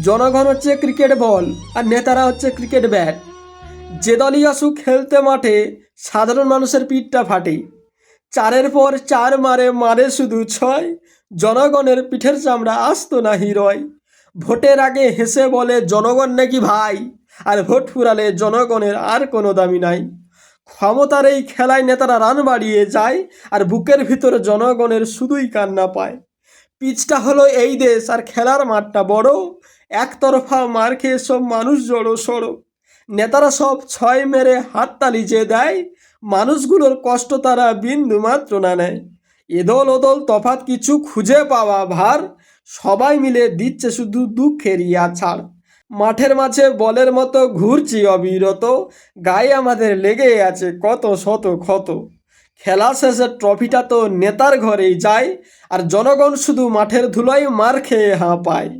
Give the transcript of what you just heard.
জনগণ হচ্ছে cricket ball আর নেতারা হচ্ছে ক্রিকেট ব্যাট। যে দলই আসুক খেলতে মাঠে, সাধারণ মানুষের পিঠটা ফাটে। চারের পর চার মারে মারে শুধু ছয়, জনগণের পিঠের চামড়া আসত না হিরয়। ভোটের আগে হেসে বলে জনগণ নাকি ভাই, আর ভোট ফুরালে জনগণের আর কোনো দামি নাই। ক্ষমতার এই খেলায় নেতারা রান বাড়িয়ে যায়, আর বুকের ভিতরে জনগণের শুধুই কান্না পায়। পিচটা হলো এই দেশ আর খেলার মাঠটা বড়, একতরফা মার খেয়ে সব মানুষ জড়ো সড়ো। নেতারা সব ছয় মেরে হাততালি যে দেয়, মানুষগুলোর কষ্ট তারা বিন্দু মাত্র না নেয়। এদল ওদল তফাৎ কিছু খুঁজে পাওয়া ভার, সবাই মিলে দিচ্ছে শুধু দুঃখেরই আছাড়। মাঠের মাঝে বলের মতো ঘুরছি অবিরত, গায়ে আমাদের লেগে আছে কত শত ক্ষত। খেলা শেষে ট্রফিটা তো নেতার ঘরেই যায়, আর জনগণ শুধু মাঠের ধুলোয় মার খেয়ে হাঁপায়।